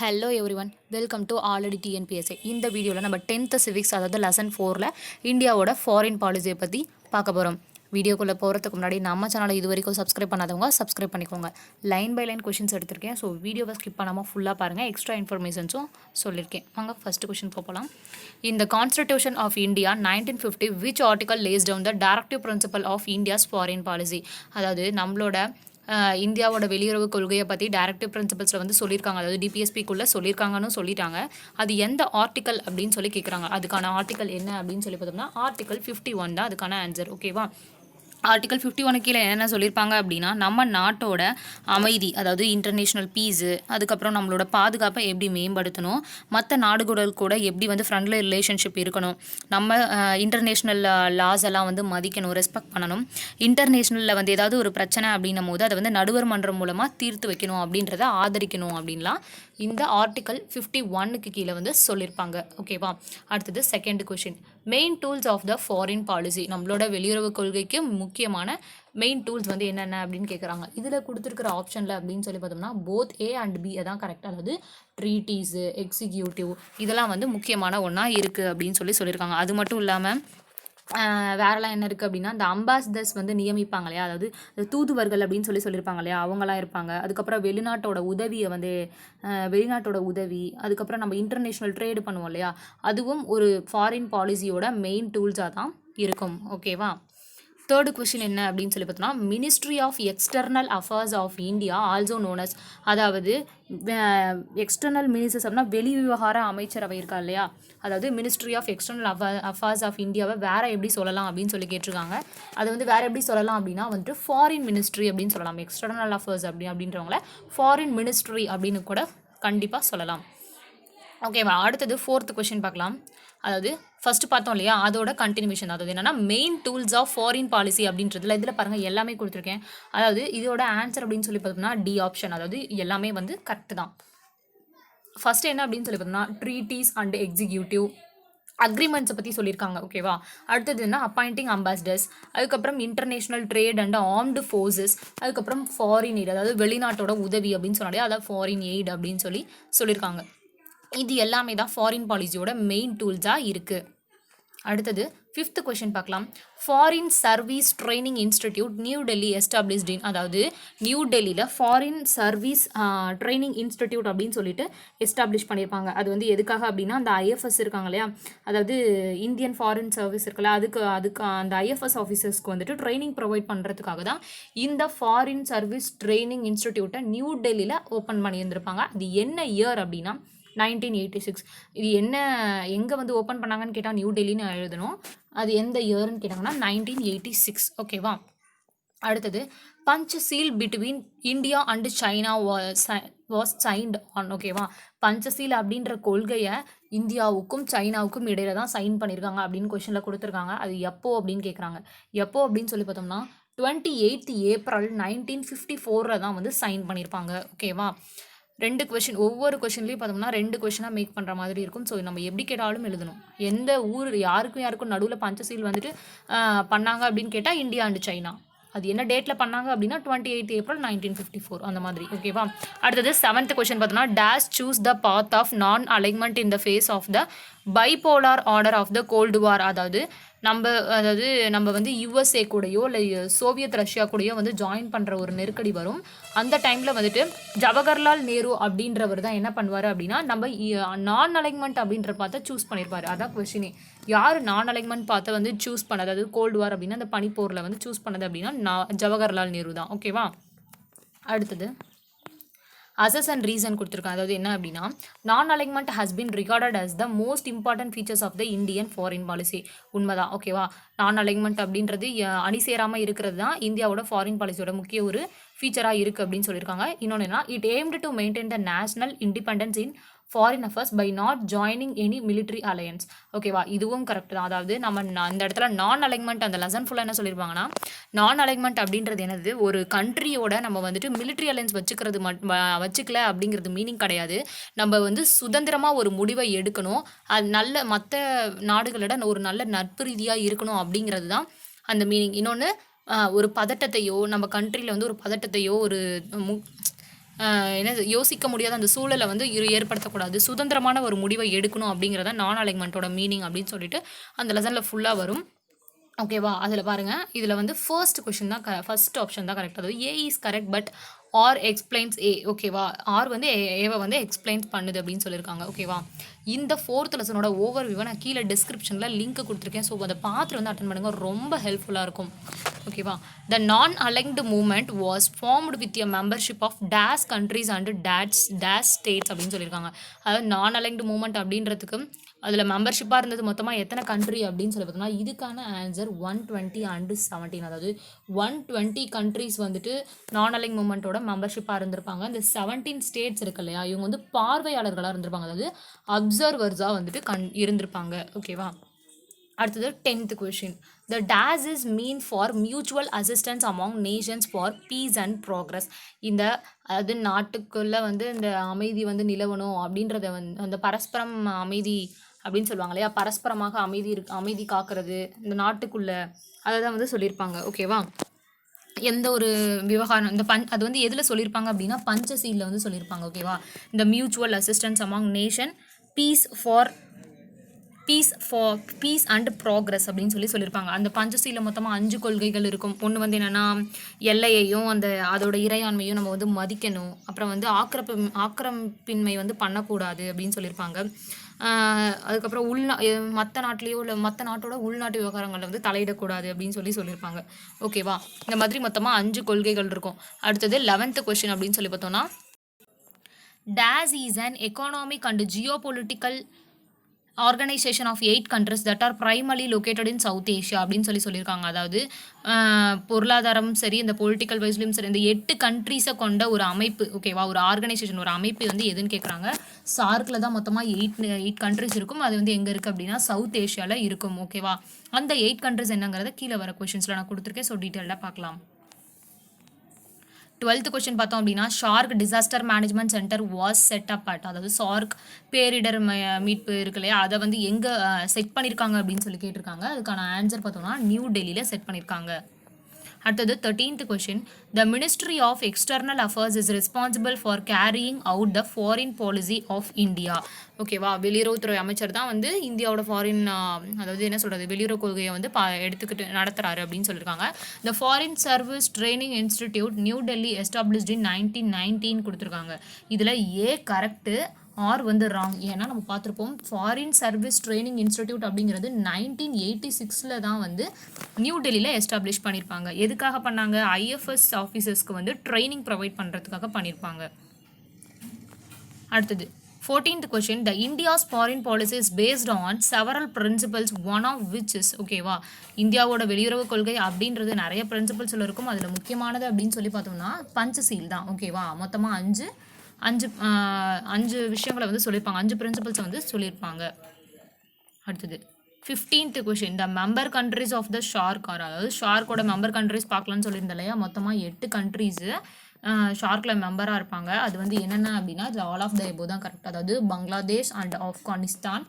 Hello everyone, welcome to already TNPSA. இந்த வீடியோவில் நம்ம 10th சிவிக்ஸ் அதாவது லெசன் 4ல் இந்தியாவோட ஃபாரின் பாலிசியை பற்றி பார்க்க போகிறோம். வீடியோக்குள்ளே போகிறதுக்கு முன்னாடி நம்ம சேனலை இது வரைக்கும் சப்ஸ்கிரைப் பண்ணாதவங்க சப்ஸ்கிரைப் பண்ணிக்கோங்க. லைன் பை லைன் கொஷின்ஸ் எடுத்திருக்கேன். ஸோ வீடியோவை ஸ்கிப் பண்ணாமல் ஃபுல்லாக பாருங்கள். எக்ஸ்ட்ரா இன்ஃபர்மேஷன்ஸும் சொல்லியிருக்கேன். வாங்க ஃபஸ்ட்டு கொஷின் போகலாம். இந்த constitution of India 1950 which article lays down the directive principle of India's foreign policy. அதாவது நம்மளோட இந்தியாவோட வெளியுறவு கொள்கையை பற்றி டைரக்டிவ் பிரின்சிபல்ஸில் வந்து சொல்லியிருக்காங்க. அதாவது டிபிஎஸ்பிக்குள்ளே சொல்லியிருக்காங்கன்னு சொல்லிட்டாங்க. அது எந்த ஆர்டிக்கல் அப்படின்னு சொல்லி கேட்குறாங்க. அதுக்கான ஆர்டிக்கல் என்ன அப்படின்னு சொல்லி பார்த்தோம்னா ஆர்டிக்கல் 51 தான் அதுக்கான ஆன்சர். ஓகேவா? ஆர்டிகல் 51 கீழே என்ன சொல்லியிருப்பாங்க அப்படின்னா, நம்ம நாட்டோட அமைதி, அதாவது இன்டர்நேஷ்னல் பீஸு, அதுக்கப்புறம் நம்மளோட பாதுகாப்பை எப்படி மேம்படுத்தணும், மற்ற நாடுகள் கூட எப்படி வந்து ஃப்ரெண்ட்லி ரிலேஷன்ஷிப் இருக்கணும், நம்ம இன்டர்நேஷ்னல் லாஸ் எல்லாம் வந்து மதிக்கணும், ரெஸ்பெக்ட் பண்ணணும், இன்டர்நேஷ்னலில் வந்து ஏதாவது ஒரு பிரச்சனை அப்படின்னும் போது அதை வந்து நடுவர் மன்றம் மூலமாக தீர்த்து வைக்கணும் அப்படின்றத ஆதரிக்கணும் அப்படின்லாம் இந்த ஆர்டிக்கல் 51க்கு கீழே வந்து சொல்லியிருப்பாங்க. ஓகேவா? அடுத்தது second question. Main tools of the foreign policy. நம்மளோட வெளியுறவு கொள்கைக்கு முக்கியமான மெயின் டூல்ஸ் வந்து என்னென்ன அப்படின்னு கேட்குறாங்க. இதில் கொடுத்துருக்கிற ஆப்ஷனில் அப்படின்னு சொல்லி பார்த்தோம்னா போத் ஏ அண்ட் பி அதான் கரெக்டாக. அதாவது ட்ரீட்டீஸு, எக்ஸிக்யூட்டிவ் இதெல்லாம் வந்து முக்கியமான ஒன்றா இருக்குது அப்படின்னு சொல்லியிருக்காங்க. அது மட்டும் இல்லாமல் வேறெல்லாம் என்ன இருக்குது அப்படின்னா, இந்த அம்பாசிடர்ஸ் வந்து நியமிப்பாங்க இல்லையா, அதாவது தூதுவர்கள் அப்படின்னு சொல்லியிருப்பாங்க இல்லையா, அவங்களாம் இருப்பாங்க. அதுக்கப்புறம் வெளிநாட்டோட உதவி, அதுக்கப்புறம் நம்ம இன்டர்நேஷ்னல் ட்ரேடு பண்ணுவோம் இல்லையா, அதுவும் ஒரு ஃபாரின் பாலிசியோட மெயின் டூல்ஸாக தான் இருக்கும். ஓகேவா? தேர்டு கொஷின் என்ன அப்படின்னு சொல்லி பார்த்தோம்னா, ministry of external affairs of India also known as, அதாவது எக்ஸ்டர்னல் மினிஸ்டர்ஸ் அப்படின்னா வெளிவிவகார அமைச்சரவை இருக்கா இல்லையா, அதாவது ministry of external affairs of இந்தியாவை வேறு எப்படி சொல்லலாம் அப்படின்னு சொல்லி கேட்டிருக்காங்க. அது வந்து வேறு எப்படி சொல்லலாம் அப்படின்னா வந்துட்டு ஃபாரின் மினிஸ்ட்ரி அப்படின்னு சொல்லலாம். எக்ஸ்டர்னல் அஃபேர்ஸ் அப்படின்றவங்கள ஃபாரின் மினிஸ்ட்ரி அப்படின்னு கூட கண்டிப்பாக சொல்லலாம். ஓகேவா? அடுத்தது ஃபோர்த்து கொஷின் பார்க்கலாம். அதாவது ஃபஸ்ட்டு பார்த்தோம் இல்லையா, அதோட கண்டினியூஷன். அதாவது என்னென்னா main tools of foreign policy அப்படின்றதுல இதில் பாருங்கள் எல்லாமே கொடுத்துருக்கேன். அதாவது இதோட ஆன்சர் அப்படின்னு சொல்லி பார்த்தோம்னா டி ஆப்ஷன். அதாவது எல்லாமே வந்து கரெக்டு தான். ஃபஸ்ட்டு என்ன அப்படின்னு சொல்லி பார்த்தோம்னா ட்ரீட்டீஸ் அண்ட் எக்ஸிக்யூட்டிவ் அக்ரிமெண்ட்ஸை பற்றி சொல்லியிருக்காங்க. ஓகேவா? அடுத்தது என்ன அப்பாயிண்டிங் அம்பாசிடர்ஸ், அதுக்கப்புறம் international trade and armed forces, அதுக்கப்புறம் ஃபாரின் எய்ட், அதாவது வெளிநாட்டோட உதவி அப்படின்னு சொன்னாலே அதாவது ஃபாரின் எய்ட் அப்படின்னு சொல்லியிருக்காங்க. இது எல்லாமே தான் ஃபாரின் பாலிசியோட மெயின் டூல்ஸாக இருக்குது. அடுத்தது ஃபிஃப்த் கொஷின் பார்க்கலாம். Foreign service training institute new Delhi established இன், அதாவது நியூ டெல்லியில் ஃபாரின் சர்வீஸ் ட்ரைனிங் இன்ஸ்டிடியூட் அப்படின்னு சொல்லிட்டு எஸ்டாப்ளிஷ் பண்ணியிருப்பாங்க. அது வந்து எதுக்காக அப்படின்னா அந்த ஐஎஃப்எஸ் இருக்காங்க இல்லையா, அதாவது இந்தியன் ஃபாரின் சர்வீஸ் இருக்குல்ல, அதுக்கு அந்த ஐஎஃப்எஸ் ஆஃபீஸர்ஸ்க்கு வந்துட்டு ட்ரைனிங் ப்ரொவைட் பண்ணுறதுக்காக தான் இந்த ஃபாரின் சர்வீஸ் ட்ரைனிங் இன்ஸ்டிடியூட்டை நியூ டெல்லியில் ஓப்பன் பண்ணியிருந்திருப்பாங்க. அது என்ன இயர் அப்படின்னா 1986. இது எங்கே வந்து ஓப்பன் பண்ணாங்கன்னு கேட்டால் நியூ டெல்லின்னு எழுதணும். அது எந்த இயர்ன்னு கேட்டாங்கன்னா 1986. ஓகேவா? அடுத்தது Panchsheel between India and China was signed on. ஓகேவா? பஞ்சசீல் அப்படின்ற கொள்கையை இந்தியாவுக்கும் சைனாவுக்கும் இடையில தான் சைன் பண்ணியிருக்காங்க அப்படின்னு கொஷனில் கொடுத்துருக்காங்க. அது எப்போ அப்படின்னு கேட்குறாங்க. எப்போ அப்படின்னு சொல்லி பார்த்தோம்னா 28 ஏப்ரல் 1954 தான் வந்து சைன் பண்ணியிருப்பாங்க. ஓகேவா? ரெண்டு கொஷின், ஒவ்வொரு கொஷின்லேயும் பார்த்தோம்னா 2 கொஷினாக மேக் பண்ணுற மாதிரி இருக்கும். ஸோ நம்ம எப்படி கேட்டாலும் எழுதணும். எந்த ஊர் யாருக்கும் நடுவில் பஞ்சசீல் வந்துட்டு பண்ணாங்க அப்படின்னு கேட்டால் இந்தியா அண்ட் சைனா. அது என்ன டேட்டில் பண்ணாங்க அப்படின்னா 28 ஏப்ரல் 1954 அந்த மாதிரி. ஓகேவா? அடுத்தது 7th கொஷின் பார்த்தோம்னா dash choose the path of non alignment in the phase of the bipolar order of the cold war. அதாவது நம்ம வந்து யுஎஸ்ஏ கூடயோ இல்லை சோவியத் ரஷ்யா கூடயோ வந்து ஜாயின் பண்ணுற ஒரு நெருக்கடி வரும். அந்த டைமில் வந்துட்டு ஜவஹர்லால் நேரு அப்படின்றவர் தான் என்ன பண்ணுவார் அப்படின்னா நம்ம நான் அலைன்மெண்ட் அப்படின்ற பார்த்து சூஸ் பண்ணியிருப்பார். அதான் கொஸ்டினே. யார் நான் அலைன்மெண்ட் பார்த்து வந்து சூஸ் பண்ணது, அதாவது கோல்டு வார் அப்படின்னா அந்த பனிப்போரில் வந்து சூஸ் பண்ணது அப்படின்னா ஜவஹர்லால் நேரு தான். ஓகேவா? அடுத்தது அசஸ் அண்ட் ரீசன் கொடுத்துருக்காங்க. அதாவது என்ன அப்படின்னா non alignment has been regarded as the most important features of the Indian foreign policy. உண்மைதான். ஓகேவா? நான் அலைன்மெண்ட் அப்படின்றது அணி சேராமல் இருக்கிறது தான் இந்தியாவோட ஃபாரின் பாலிசியோட முக்கிய ஒரு ஃபீச்சராக இருக்குது அப்படின்னு சொல்லியிருக்காங்க. இன்னொன்று என்ன, it aimed to maintain the national independence in foreign affairs by not joining any military alliance. ஓகேவா? இதுவும் கரெக்ட் தான். அதாவது நம்ம அந்த இடத்துல நான் அலைன்மெண்ட் அந்த லெசன் ஃபுல்லாக என்ன சொல்லியிருப்பாங்கன்னா நான் அலைன்மெண்ட் அப்படின்றது என்னது, ஒரு கண்ட்ரியோட நம்ம வந்துட்டு மிலிட்ரி அலையன்ஸ் வச்சுக்கல அப்படிங்கிறது மீனிங் கிடையாது. நம்ம வந்து சுதந்திரமாக ஒரு முடிவை எடுக்கணும், அது நல்ல மற்ற நாடுகளோட ஒரு நல்ல நட்பு ரீதியாக இருக்கணும் அப்படிங்கிறது தான் அந்த மீனிங். இன்னொன்று ஒரு பதட்டத்தையோ நம்ம கண்ட்ரியில் வந்து ஒரு பதட்டத்தையோ ஒரு என்ன யோசிக்க முடியாத அந்த சூழலை வந்து ஏற்படுத்தக்கூடாது, சுதந்திரமான ஒரு முடிவை எடுக்கணும் அப்படிங்கிறத நான் அலைன்மெண்ட்டோட மீனிங் அப்படின்னு சொல்லிட்டு அந்த லெசனில் ஃபுல்லாக வரும். ஓகேவா, அதில் பாருங்கள், இதில் வந்து ஃபர்ஸ்ட் கொஷின் தான் ஃபர்ஸ்ட் ஆப்ஷன் தான் கரெக்ட். அதாவது A is correct but R explains A. ஓகேவா, ஆர் வந்து ஏவை வந்து எக்ஸ்பிளைன்ஸ் பண்ணுது அப்படின்னு சொல்லியிருக்காங்க. ஓகேவா, இந்த ஃபோர்த் லெசனோட ஓவர் வியூவை நான் கீழே டிஸ்கிரிப்ஷனில் லிங்க் கொடுத்துருக்கேன். ஸோ அதை பார்த்து வந்து அட்டன் பண்ணுங்கள், ரொம்ப ஹெல்ப்ஃபுல்லாக இருக்கும். ஓகேவா, the non aligned movement was formed with a membership of these countries and these states அப்படின்னு சொல்லியிருக்காங்க. அதாவது நான் அலைன்டு மூமெண்ட் அப்படின்றதுக்கு அதில் மெம்பர்ஷிப்பாக இருந்தது மொத்தமாக எத்தனை கண்ட்ரி அப்படின்னு சொல்லி பார்த்தோம்னா இதுக்கான ஆன்சர் 120 அண்டு 17. அதாவது 120 கண்ட்ரிஸ் வந்துட்டு நான் அலைன் மூமெண்ட்டோட மெம்பர்ஷிப்பாக இருந்திருப்பாங்க. இந்த 17 ஸ்டேட்ஸ் இருக்கு இல்லையா, இவங்க வந்து பார்வையாளர்களாக இருந்திருப்பாங்க, அதாவது அப்சர்வர்ஸாக வந்துட்டு இருந்திருப்பாங்க. ஓகேவா, அடுத்தது 10th question. The days is mean for mutual assistance among Nations for peace and progress. இந்த அதாவது நாட்டுக்குள்ளே வந்து இந்த அமைதி வந்து நிலவணும் அப்படின்றத வந்து அந்த பரஸ்பரம் அமைதி அப்படின்னு சொல்லுவாங்க இல்லையா, பரஸ்பரமாக அமைதி காக்கிறது இந்த நாட்டுக்குள்ளே, அதை தான் வந்து சொல்லியிருப்பாங்க. ஓகேவா, எந்த ஒரு விவகாரம் இந்த அது வந்து எதில் சொல்லியிருப்பாங்க அப்படின்னா பஞ்சசீலில் வந்து சொல்லியிருப்பாங்க. ஓகேவா, இந்த mutual assistance among nation, peace and progress அப்படின்னு சொல்லியிருப்பாங்க. அந்த பஞ்சசீல மொத்தமாக 5 கொள்கைகள் இருக்கும். ஒன்று வந்து என்னென்னா எல்லையையும் அதோட இறையாண்மையும் நம்ம வந்து மதிக்கணும், அப்புறம் வந்து ஆக்கிரமிப்பின்மை வந்து பண்ணக்கூடாது அப்படின்னு சொல்லியிருப்பாங்க. அதுக்கப்புறம் மற்ற நாட்டிலேயோ இல்லை மற்ற நாட்டோட உள்நாட்டு விவகாரங்களில் வந்து தலையிடக்கூடாது அப்படின்னு சொல்லியிருப்பாங்க. ஓகேவா, இந்த மாதிரி மொத்தமாக 5 கொள்கைகள் இருக்கும். அடுத்தது 11th கொஸ்டின் அப்படின்னு சொல்லி பார்த்தோம்னா this is an economic and geopolitical organization of 8 countries that are primarily located in South Asia அப்படின்னு சொல்லியிருக்காங்க. அதாவது பொருளாதாரம் சரி, இந்த பொலிட்டிக்கல் வைஸ்லையும் சரி, இந்த 8 கண்ட்ரீஸை கொண்ட ஒரு அமைப்பு. ஓகேவா, ஒரு ஆர்கனைசேஷன், ஒரு அமைப்பு வந்து எதுன்னு கேட்குறாங்க. சார்க்கில் தான் மொத்தமாக 8 கண்ட்ரிஸ் இருக்கும். அது வந்து எங்கே இருக்குது அப்படின்னா சவுத் ஏஷியாவில் இருக்கும். ஓகேவா, அந்த 8 கண்ட்ரிஸ் என்னங்கிறத கீழே வர கொஷின்ஸில் நான் கொடுத்துருக்கேன். ஸோ டீட்டெயிலாக பார்க்கலாம். 12th கொஸ்டின் பார்த்தோம் அப்படின்னா shark disaster management centre was set up at. அதாவது ஷார்க் பேரிடர் மீட்பு இருக்கு இல்லையா, அதை வந்து எங்கே செட் பண்ணியிருக்காங்க அப்படின்னு கேட்டிருக்காங்க. அதுக்கான ஆன்சர் பார்த்தோம்னா நியூ டெல்லியில் செட் பண்ணியிருக்காங்க. அடுத்தது 13th question. The ministry of external affairs is responsible for carrying out the foreign policy of India. ஓகேவா, வெளியுறவுத்துறை அமைச்சர் தான் வந்து இந்தியாவோட ஃபாரின் அதாவது என்ன சொல்கிறது வெளியுறவு கொள்கையை வந்து எடுத்துக்கிட்டு நடத்துகிறாரு அப்படின்னு சொல்லியிருக்காங்க. த foreign service training institute new Delhi established இன் 1919 கொடுத்துருக்காங்க. இதில் ஏ கரெக்டு, ஆர் வந்து ராங். ஏன்னா நம்ம பார்த்துருப்போம் ஃபாரின் சர்வீஸ் ட்ரைனிங் இன்ஸ்டிடியூட் அப்படிங்கிறது 1986 தான் வந்து நியூ டெல்லியில் எஸ்டாப்ளிஷ் பண்ணியிருப்பாங்க. எதுக்காக பண்ணாங்க, ஐஎஃப்எஸ் ஆஃபீஸர்ஸ்க்கு வந்து ட்ரைனிங் ப்ரொவைட் பண்ணுறதுக்காக பண்ணியிருப்பாங்க. அடுத்தது 14th question. The India's foreign policy is based on several principles, one of which is. ஓகேவா, இந்தியாவோட வெளியுறவு கொள்கை அப்படின்றது நிறைய பிரின்சிபல்ஸில் இருக்கும். அதில் முக்கியமானது அப்படின்னு சொல்லி பார்த்தோம்னா பஞ்சசீல் தான். ஓகேவா, மொத்தமாக அஞ்சு விஷயங்களை வந்து சொல்லியிருப்பாங்க, 5 பிரின்சிபல்ஸை வந்து சொல்லியிருப்பாங்க. அடுத்தது 15th question. The member countries of the SAARC are. அதாவது ஷார்க்கோட மெம்பர் கண்ட்ரிஸ் பார்க்கலான்னு சொல்லியிருந்தேன் இல்லையா, மொத்தமாக 8 கண்ட்ரிஸு ஷார்க்கில் மெம்பராக இருப்பாங்க. அது வந்து என்னென்ன அப்படின்னா இது ஆல் ஆஃப் த எபோ தான் கரெக்ட். அதாவது Bangladesh and Afghanistan,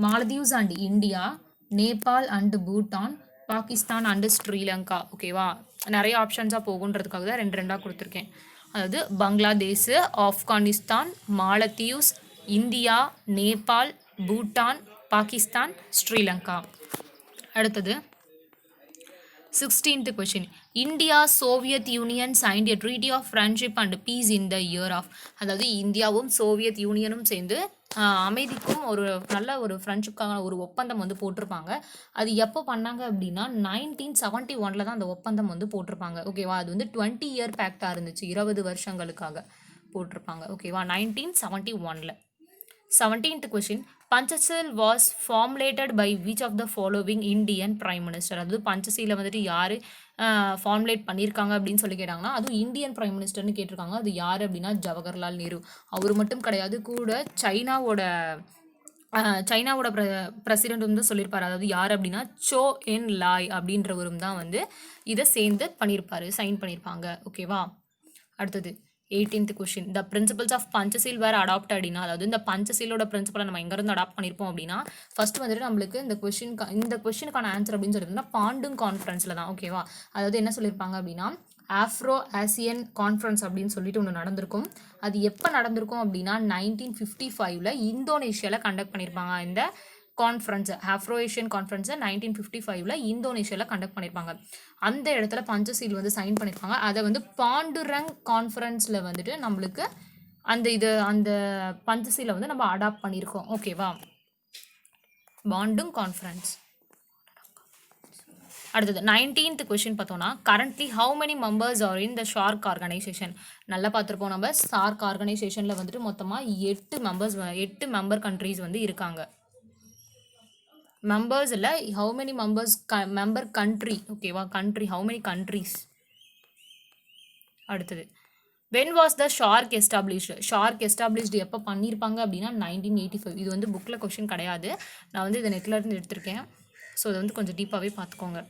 Maldives and India, Nepal and Bhutan, Pakistan and Sri Lanka. ஓகேவா, நிறைய ஆப்ஷன்ஸாக போகுன்றதுக்காக தான் 2 கொடுத்துருக்கேன். அதாவது பங்களாதேஷ், ஆப்கானிஸ்தான், மாலத்தீவ்ஸ், இந்தியா, நேபாள், பூட்டான், பாகிஸ்தான், ஸ்ரீலங்கா. அடுத்தது 16th question. India Soviet Union signed a treaty of friendship and peace in the year of. அதாவது இந்தியாவும் சோவியத் யூனியனும் சேர்ந்து அமைதிக்கும் ஒரு நல்ல ஒரு ஃப்ரெண்ட்ஷிப்கான ஒரு ஒப்பந்தம் வந்து போட்டிருப்பாங்க. அது எப்போ பண்ணாங்க அப்படின்னா 1971 தான் அந்த ஒப்பந்தம் வந்து போட்டிருப்பாங்க. ஓகேவா, அது வந்து 20 இயர் பேக்டாக இருந்துச்சு, 20 வருஷங்களுக்காக போட்டிருப்பாங்க. ஓகேவா, 1971. 17th question. Panchsheel was formulated by which of the following Indian prime minister. அதாவது பஞ்சசீலை வந்துட்டு யார் ஃபார்முலேட் பண்ணியிருக்காங்க அப்படின்னு சொல்லி கேட்டாங்கன்னா அதுவும் இந்தியன் பிரைம் மினிஸ்டர்னு கேட்டிருக்காங்க. அது யார் அப்படின்னா ஜவஹர்லால் நேரு. அவர் மட்டும் கிடையாது, கூட சைனாவோட பிரசிடென்ட் வந்து சொல்லியிருப்பார். அதாவது யார் அப்படின்னா சோ என் லாய் அப்படின்றவரும் தான் வந்து இதை சேர்ந்து பண்ணியிருப்பார், சைன் பண்ணியிருப்பாங்க. ஓகேவா, அடுத்தது 18th question. The principles of Panchsheel were அடாப்டடினா. அதாவது இந்த பஞ்சசீலோட பிரின்சிபலை நம்ம எங்கேருந்து அடாப்ட் பண்ணியிருப்போம் அப்படின்னா ஃபர்ஸ்ட் வந்துட்டு நம்மளுக்கு இந்த கொஷினுக்கான ஆன்சர் அப்படின்னு சொல்லியிருந்தோம்னா பாண்டுங் கான்ஃபரன்ஸில் தான். ஓகேவா, அதாவது என்ன சொல்லியிருப்பாங்க அப்படின்னா ஆஃப்ரோ ஆசியன் கான்ஃபரன்ஸ் அப்படின்னு சொல்லிட்டு ஒன்று நடந்திருக்கும். அது எப்போ நடந்திருக்கும் அப்படின்னா 1955 இந்தோனேஷியாவில் கண்டக்ட் பண்ணியிருப்பாங்க. இந்த கான்ஃபரன்ஸ் ஆஃப்ரோ ஏஷியன் கான்ஃபரன்ஸை 1955 இந்தோனேஷியாவில் கண்டக்ட் பண்ணியிருப்பாங்க. அந்த இடத்துல பஞ்சசீல் வந்து சைன் பண்ணியிருப்பாங்க. அதை வந்து பாண்டுரங் கான்ஃபரன்ஸில் வந்துட்டு நம்மளுக்கு அந்த பஞ்சசீலை வந்து நம்ம அடாப்ட் பண்ணியிருக்கோம். ஓகேவா, பாண்டும் கான்ஃபரன்ஸ். அடுத்தது 19th கொஷின் பார்த்தோம்னா, currently how many members are in the SAARC organization. நல்லா பார்த்துருப்போம் நம்ம. ஷார்க் ஆர்கனைசேஷனில் வந்துட்டு மொத்தமாக 8 மெம்பர் கண்ட்ரீஸ் வந்து இருக்காங்க. மெம்பர்ஸ் இல்லை, ஹவு மெனி மெம்பர் கண்ட்ரி. ஓகேவா, கண்ட்ரி, ஹவு மெனி கண்ட்ரீஸ். அடுத்தது when was the shark established. Shark established எப்போ பண்ணியிருப்பாங்க அப்படின்னா 1985. இது வந்து புக்கில் கொஷின் கிடையாது, நான் வந்து இதை நெட்லேருந்து எடுத்திருக்கேன். ஸோ இதை வந்து கொஞ்சம் டீப்பாகவே பார்த்துக்கோங்க.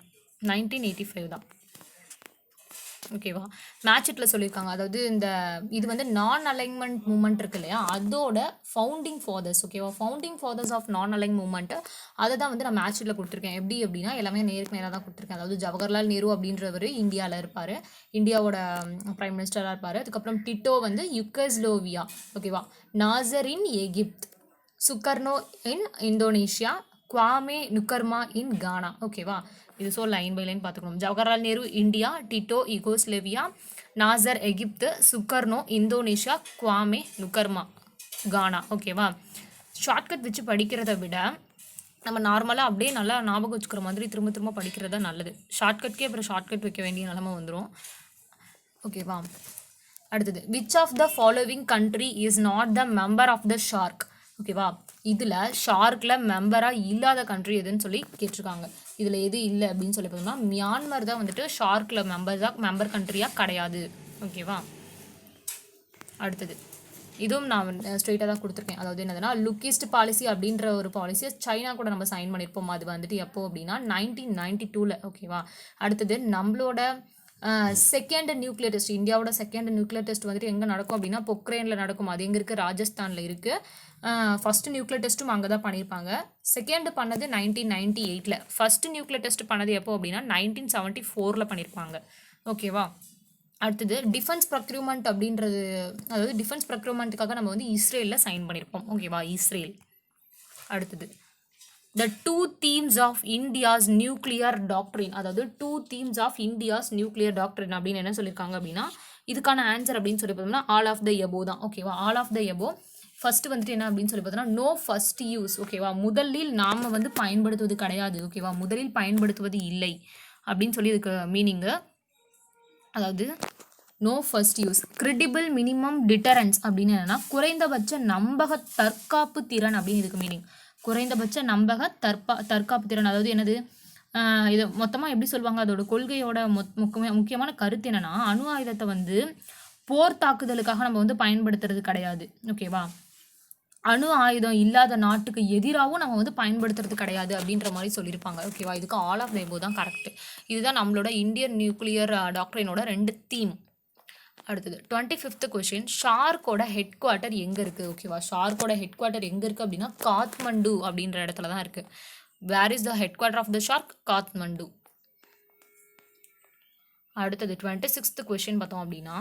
1985 தான். ஓகேவா, மேட்சிட்டில் சொல்லியிருக்காங்க. அதாவது இது வந்து நான் அலைன்மெண்ட் மூமெண்ட் இருக்கு இல்லையா, அதோட ஃபவுண்டிங் ஃபாதர்ஸ். ஓகேவா, ஃபவுண்டிங் ஃபாதர்ஸ் ஆஃப் நான் அலைன் மூமெண்ட்டு அதை தான் வந்து நான் மேட்சிட்டில் கொடுத்துருக்கேன். எப்படி அப்படின்னா எல்லாமே நேருக்கு நேராக தான் கொடுத்துருக்கேன். அதாவது ஜவஹர்லால் நேரு அப்படின்றவர் இந்தியாவில் இருப்பார், இந்தியாவோட பிரைம் மினிஸ்டராக இருப்பார். அதுக்கப்புறம் டிட்டோ வந்து யுகஸ்லோவியா. ஓகேவா, நாசர் இன் எகிப்த், சுகர்னோ இன் இந்தோனேஷியா, குவாமே நுக்கர்மா இன் கானா. ஓகேவா, இது ஸோ லைன் பை லைன் பார்த்துக்கணும். ஜவஹர்லால் நேரு இந்தியா, டிட்டோ யுகோஸ்லேவியா, நாசர் எகிப்து, சுகர்னோ இந்தோனேஷியா, குவாமே நுக்கர்மா கானா. ஓகேவா, ஷார்ட்கட் வச்சு படிக்கிறத விட நம்ம நார்மலாக அப்படியே நல்லா ஞாபகம் வச்சுக்கிற மாதிரி திரும்ப திரும்ப படிக்கிறது தான் நல்லது. ஷார்ட்கட்கே அப்புறம் ஷார்ட்கட் வைக்க வேண்டிய நிலமை வந்துடும். ஓகேவா, அடுத்தது which of the following country is not the member of the SAARC. ஓகேவா, இதில் ஷார்க்கில் மெம்பராக இல்லாத கண்ட்ரி எதுன்னு சொல்லி கேட்டிருக்காங்க. இதில் எது இல்லை அப்படின்னு சொல்லி பார்த்தோம்னா மியான்மர் தான் வந்துட்டு ஷார்க்கில் மெம்பர் கண்ட்ரியாக கிடையாது. ஓகேவா, அடுத்தது இதுவும் நான் ஸ்ட்ரெயிட்டாக தான் கொடுத்துருக்கேன். அதாவது என்னதுன்னா லுக்கிஸ்ட் பாலிசி அப்படின்ற ஒரு பாலிசியை சைனா கூட நம்ம சைன் பண்ணியிருப்போம். அது வந்துட்டு எப்போ அப்படின்னா 1992. ஓகேவா, அடுத்தது நம்மளோட செகண்ட் நியூக்ளியர் டெஸ்ட், இந்தியாவோட செகண்ட் நியூக்ளியர் டெஸ்ட் வந்துட்டு எங்கே நடக்கும் அப்படின்னா பொக்ரேனில் நடக்கும். அது எங்கே இருக்குது, ராஜஸ்தானில் இருக்குது. ஃபஸ்ட்டு நியூக்ளியர் டெஸ்ட்டும் அங்கே தான் பண்ணியிருப்பாங்க. செகண்ட் பண்ணது 1998. ஃபஸ்ட்டு நியூக்ளியர் டெஸ்ட் பண்ணது எப்போ அப்படின்னா 1974 பண்ணியிருப்பாங்க. ஓகேவா, அடுத்தது டிஃபென்ஸ் ப்ரொக்யூர்மெண்ட் அப்படின்றது, அதாவது டிஃபென்ஸ் ப்ரொக்யூர்மெண்ட்டுக்காக நம்ம வந்து இஸ்ரேலில் சைன் பண்ணியிருப்போம். ஓகேவா, இஸ்ரேல். அடுத்தது the 2 themes of India's nuclear doctrine. அதாவது 2 themes of India's nuclear doctrine அப்படின்னு என்ன சொல்லியிருக்காங்க அப்படின்னா இதுக்கான ஆன்சர் அப்படின்னு சொல்லி பார்த்தோம்னா ஆல் ஆஃப் த எபோ தான். ஓகேவா, all of the above. First வந்துட்டு என்ன அப்படின்னு சொல்லி பார்த்தோம்னா நோ ஃபர்ஸ்ட் யூஸ். ஓகேவா, முதலில் நாம் வந்து பயன்படுத்துவது கிடையாது. ஓகேவா, முதலில் பயன்படுத்துவது இல்லை அப்படின்னு சொல்லி இதுக்கு மீனிங்கு. அதாவது no first use. Credible minimum deterrence அப்படின்னு என்னன்னா குறைந்தபட்ச நம்பக தற்காப்பு திறன் அப்படின்னு இதுக்கு மீனிங். குறைந்தபட்ச நம்பக தற்காப்பு திறன். அதாவது என்னது, இது மொத்தமாக எப்படி சொல்லுவாங்க, அதோட கொள்கையோட முக்கியமான கருத்து என்னன்னா அணு ஆயுதத்தை வந்து போர் தாக்குதலுக்காக நம்ம வந்து பயன்படுத்துறது கிடையாது. ஓகேவா, அணு ஆயுதம் இல்லாத நாட்டுக்கு எதிராகவும் நம்ம வந்து பயன்படுத்துறது கிடையாது அப்படின்ற மாதிரி சொல்லியிருப்பாங்க. ஓகேவா, இதுக்கு ஆல் ஆஃப் த எபோ தான் கரெக்ட். இதுதான் நம்மளோட இந்தியன் நியூக்ளியர் டாக்டரினோட 2 தீம். அடுத்தது 25th கொஷின், ஷார்க்கோட ஹெட் குவார்ட்டர் எங்கே இருக்குது. ஓகேவா, ஷார்க்கோட ஹெட் குவார்ட்டர் எங்கே இருக்குது அப்படின்னா காத்மண்டு அப்படின்ற இடத்துல தான் இருக்குது. Where is the head quarter of the SAARC, Kathmandu. அடுத்தது 26th கொஷின் பார்த்தோம் அப்படின்னா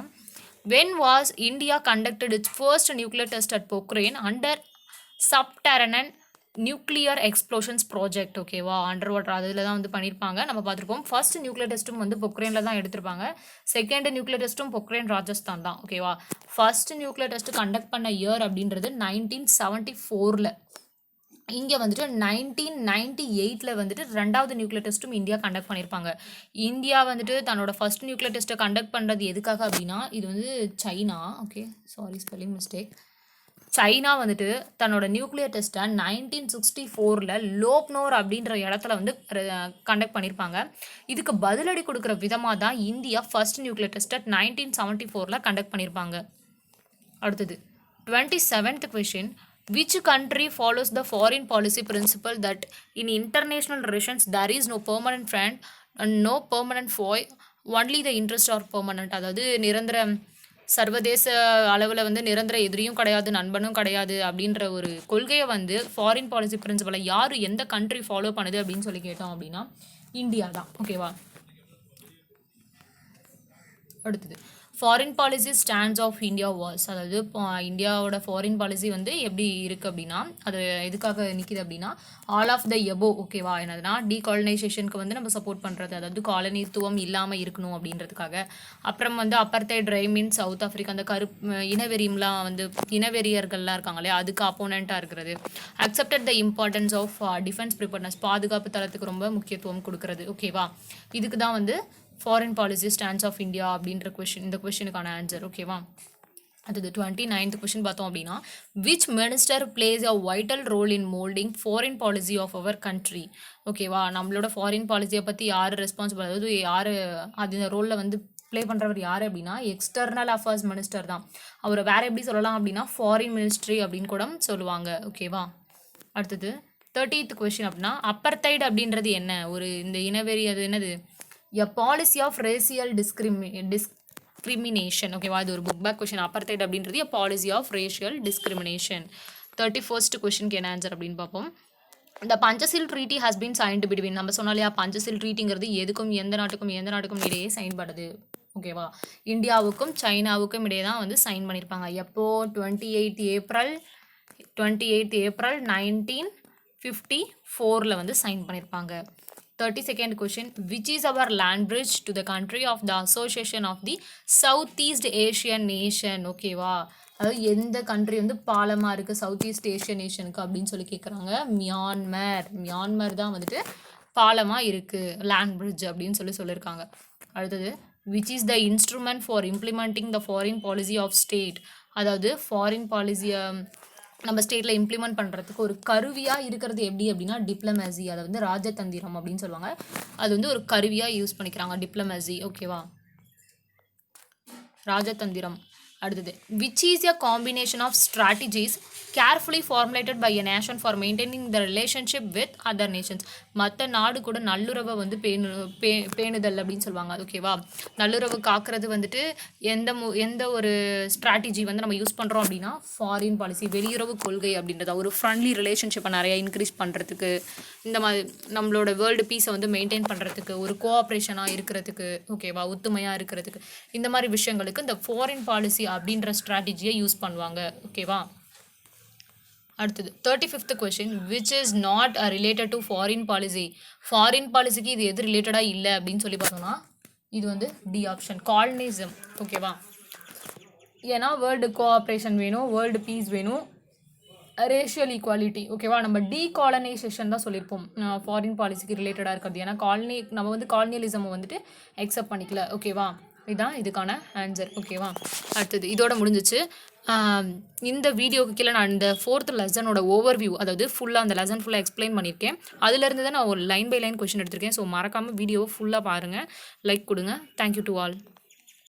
when was India conducted its first nuclear test at Pokhran under subterranean nuclear explosions project. ஓகேவா, அண்டர் வாட்டர் அதில் தான் வந்து பண்ணியிருப்பாங்க. நம்ம பார்த்துருப்போம். ஃபர்ஸ்ட் நியூக்ளியர் டெஸ்ட்டும் வந்து பொக்ரேனில் தான் எடுத்திருப்பாங்க. செகண்ட் நியூக்ளியர் டெஸ்ட்டும் பொக்ரேன் ராஜஸ்தான் தான். ஓகேவா, ஃபர்ஸ்ட் நியூக்ளியர் டெஸ்ட் கண்டக்ட் பண்ண இயர் அப்படின்றது 1974. இங்கே வந்துட்டு 1998 வந்துட்டு 2வது நியூக்ளியர் டெஸ்ட்டும் இந்தியா கண்டக்ட் பண்ணியிருப்பாங்க. இந்தியா வந்துட்டு தன்னோட ஃபர்ஸ்ட் நியூக்ளியர் டெஸ்ட்டை கண்டக்ட் பண்ணுறது எதுக்காக அப்படின்னா இது வந்து China. Okay, sorry spelling mistake. China வந்துட்டு தன்னோட நியூக்ளியர் டெஸ்ட்டை 1964 லோக்னோர் அப்படின்ற இடத்துல வந்து கண்டக்ட் பண்ணியிருப்பாங்க. இதுக்கு பதிலடி கொடுக்குற விதமாக தான் இந்தியா ஃபர்ஸ்ட் நியூக்ளியர் டெஸ்ட்டை 1974 கண்டக்ட் பண்ணியிருப்பாங்க. அடுத்தது 27th question, which country follows the foreign policy principle that in international relations there is no permanent friend and no permanent foe, only the interest are permanent. அதாவது நிரந்தர சர்வதேச அளவில் வந்து நிரந்தர எதிரியும் கிடையாது, நண்பனும் கிடையாது அப்படின்ற ஒரு கொள்கையை வந்து ஃபாரின் பாலிசி பிரின்சிபலை யார் எந்த கண்ட்ரி ஃபாலோ பண்ணுது அப்படின்னு சொல்லி கேட்டோம் அப்படின்னா இந்தியா தான். ஓகேவா, அடுத்தது foreign policy stands of India was, அதாவது இந்தியாவோட ஃபாரின் பாலிசி வந்து எப்படி இருக்குது அப்படின்னா அது எதுக்காக நிற்கிது அப்படின்னா ஆல் ஆஃப் த எபோ, ஓகேவா, என்னதுன்னா டீகாலனைசேஷனுக்கு வந்து நம்ம சப்போர்ட் பண்ணுறது, அதாவது காலனித்துவம் இல்லாமல் இருக்கணும் அப்படின்றதுக்காக. அப்புறம் வந்து apartheid regime in South Africa, அந்த இனவெறியம்லாம் வந்து இனவெறியர்கள்லாம் இருக்காங்க இல்லையா, அதுக்கு அப்போனண்ட்டாக இருக்கிறது. Accepted the importance of defence preparedness, பாதுகாப்பு தளத்துக்கு ரொம்ப முக்கியத்துவம் கொடுக்கறது, ஓகேவா. இதுக்கு தான் வந்து foreign policy stands of India அப்படின்ற கொஷின், இந்த கொஷினுக்கான ஆன்சர், ஓகேவா. அடுத்தது 29th கொஷின் பார்த்தோம் அப்படின்னா which minister plays a vital role in moulding foreign policy of our country, ஓகேவா. நம்மளோட ஃபாரின் பாலிசியை பற்றி யார் ரெஸ்பான்சிபிள், அதாவது யார் அது ரோலில் வந்து ப்ளே பண்ணுறவர் யார் அப்படின்னா எக்ஸ்டர்னல் அஃபேர்ஸ் மினிஸ்டர் தான். அவரை வேறு எப்படி சொல்லலாம் அப்படின்னா ஃபாரின் மினிஸ்ட்ரி அப்படின்னு கூட சொல்லுவாங்க, ஓகேவா. அடுத்தது 30th கொஷின் அப்படின்னா அப்பர்தைட் அப்படின்றது என்ன, ஒரு இந்த இனவெறி அது என்னது, a policy of racial discrimination, ஓகேவா. இது ஒரு புக் பேக் கொஷின். அப்பர்தைட் அப்படின்றது a policy of racial discrimination. 31st கொஷினுக்கு என்ன ஆன்சர் அப்படின்னு பார்ப்போம். இந்த Panchsheel treaty has been signed between, நம்ம சொன்னோம் இல்லையா பஞ்சசில் ட்ரீட்டிங்கிறது எதுக்கும் எந்த நாட்டுக்கும் இடையே சைன் பண்ணுது, ஓகேவா. இந்தியாவுக்கும் சைனாவுக்கும் இடையே தான் வந்து சைன் பண்ணியிருப்பாங்க. எப்போ 28th ஏப்ரல் 1954 வந்து சைன் பண்ணியிருப்பாங்க. 32nd question which is our land bridge to the country of the association of the south east Asian nation, ஓகேவா. அதாவது எந்த கண்ட்ரி வந்து பாலமாக இருக்குது சவுத் ஈஸ்ட் ஏஷியன் நேஷனுக்கு அப்படின்னு சொல்லி கேட்குறாங்க. மியான்மர் தான் வந்துட்டு பாலமாக இருக்குது, லேண்ட் பிரிட்ஜ் அப்படின்னு சொல்லியிருக்காங்க. அடுத்தது which is the instrument for implementing the foreign policy of state, அதாவது ஃபாரின் பாலிசியை நம்ம ஸ்டேட்டில் இம்ப்ளிமெண்ட் பண்ணுறதுக்கு ஒரு கருவியாக இருக்கிறது எப்படி அப்படின்னா டிப்ளமேசி, அதை வந்து ராஜதந்திரம் அப்படின்னு சொல்லுவாங்க. அது வந்து ஒரு கருவியாக யூஸ் பண்ணிக்கிறாங்க டிப்ளமேசி, ஓகேவா, ராஜதந்திரம். அடுத்தது which is a combination of strategies carefully formulated by a nation for maintaining the relationship with other nations, மற்ற நாடு கூட நல்லுறவை வந்து பேணுதல் அப்படின்னு சொல்லுவாங்க, ஓகேவா. நல்லுறவு காக்கிறது வந்துட்டு எந்த ஒரு ஸ்ட்ராட்டஜி வந்து நம்ம யூஸ் பண்ணுறோம் அப்படின்னா ஃபாரின் பாலிசி, வெளியுறவு கொள்கை அப்படின்றத ஒரு ஃப்ரெண்ட்லி ரிலேஷன்ஷிப்பை நிறையா இன்க்ரீஸ் பண்ணுறதுக்கு, இந்த மாதிரி நம்மளோட வேர்ல்டு பீஸை வந்து மெயின்டைன் பண்ணுறதுக்கு, ஒரு கோஆப்ரேஷனாக இருக்கிறதுக்கு, ஓகேவா, ஒத்துமையாக இருக்கிறதுக்கு, இந்த மாதிரி விஷயங்களுக்கு இந்த ஃபாரின் பாலிசி அப்படின்ற ஸ்ட்ராட்டஜியை யூஸ் பண்ணுவாங்க, ஓகேவா. அடுத்தது 35th question which is not related to foreign policy, foreign பாலிசிக்கு இது எது ரிலேட்டடாக இல்லை அப்படின்னு சொல்லி பார்த்தோம்னா இது வந்து டி ஆப்ஷன், காலனிசம், ஓகேவா. ஏன்னா வேர்ல்டு கோஆப்ரேஷன் வேணும், வேர்ல்டு பீஸ் வேணும், ரேஷியல் ஈக்குவாலிட்டி, ஓகேவா. நம்ம டீகாலனைசேஷன் தான் சொல்லியிருப்போம் ஃபாரின் பாலிசிக்கு ரிலேட்டடாக இருக்கிறது, ஏன்னா நம்ம வந்து காலனியலிசமை வந்துட்டு அக்செப்ட் பண்ணிக்கல, ஓகேவா. இதுதான் இதுக்கான ஆன்சர், ஓகேவா. அடுத்தது இதோட முடிஞ்சிச்சு. இந்த வீடியோக்கு கீழே நான் இந்த 4th லெசனோட ஓவர்வியூ, அதாவது ஃபுல்லாக அந்த லெசன் ஃபுல்லாக எக்ஸ்பிளைன் பண்ணியிருக்கேன். அதுலேருந்து தான் நான் ஒரு லைன் பை லைன் கொஷின் எடுத்திருக்கேன். ஸோ மறக்காமல் வீடியோவை ஃபுல்லாக பாருங்கள், லைக் கொடுங்க. Thank you to all.